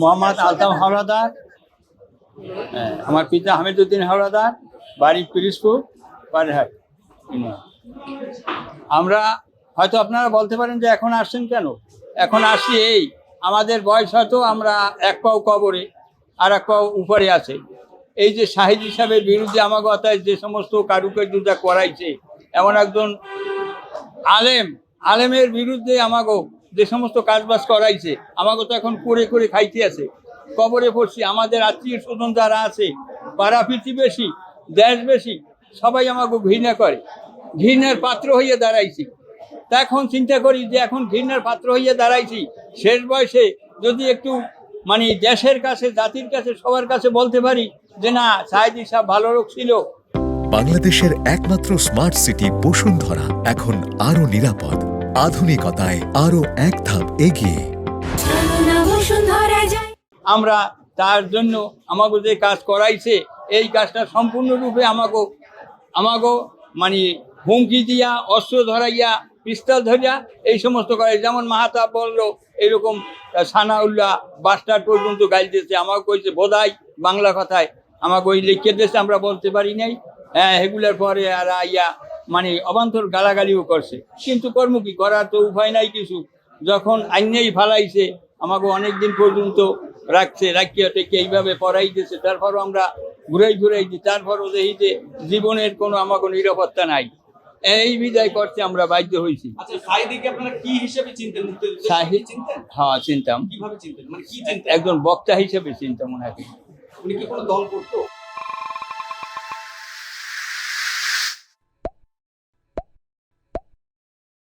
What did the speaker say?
মোহাম্মদ আলতাফ হাওলাদার, আমার পিতা হামিদুদ্দিন হাওলাদার, বাড়ি পিরিজপুর পারহাট। আমরা হয়তো আপনারা বলতে পারেন যে এখন আসছেন কেন। এখন আসছি এই আমাদের বয়স হয়তো আমরা এক পাও কবরে আর এক পাও উপরে আছে। এই যে শাহিদ সাহেবের বিরুদ্ধে আমাকে অর্থাৎ যে সমস্ত কারুকার্যটা করাইছে, এমন একজন আলেমের বিরুদ্ধে আমাকে যে সমস্ত কাজবাজ করাইছে, আমাকে তো এখন করে করে খাইতে আছে। কবরে পড়ছি, আমাদের আত্মীয় স্বজন যারা আছে, পাড়া প্রতিবেশী, দেশবেশী, সবাই আমাকে ঘৃণা করে, ঘৃণার পাত্র হইয়া দাঁড়াইছি। তা এখন চিন্তা করি যে এখন ঘৃণার পাত্র হইয়া দাঁড়াইছি, শেষ বয়সে যদি একটু মানে দেশের কাছে, জাতির কাছে, সবার কাছে বলতে পারি যে না, সাইদি সাহেব ভালো লোক ছিল। বাংলাদেশের একমাত্র স্মার্ট সিটি বসুন্ধরা এখন আরো নিরাপদ, আধুনিকতায় আরো এক ধাপ এগিয়ে। আমরা তার জন্য আমাকে যে কাজ করাইছে, এই কাজটা সম্পূর্ণরূপে আমাকে মানে হুমকি দিয়া, অস্ত্র ধরাইয়া, পিস্তল ধরিয়া এই সমস্ত করে। যেমন মাহাতাব বললো এরকম সানাউল্লাহ বাসটার পর্যন্ত গাইল দিয়েছে, আমাকে কইছে বোধাই বাংলা কথায়, আমাকে ওই লিখে দিয়েছে, আমরা বলতে পারি নাই। হ্যাঁ, এগুলোর পরে আর আইয়া মানে অবান্তর গালাগালিও করছে, কিন্তু কর্ম কি করার তো উপায় নাই কিছু। যখন আইনেই ফালাইছে, আমাকে অনেক দিন পর্যন্ত রাখছে, রাখিয়া টেকে এইভাবে পড়াই দিয়েছে, তারপরও আমরা ঘুরাই দিই, তারপরও দেখি যে জীবনের কোনো আমাকে নিরাপত্তা নাই। এই বিদায় করতে আমরা বাধ্য হয়েছি। হ্যাঁ, চিনতাম, একজন বক্তা হিসেবে চিনতাম ওনাকে। উনি কি কোনো দল করতো?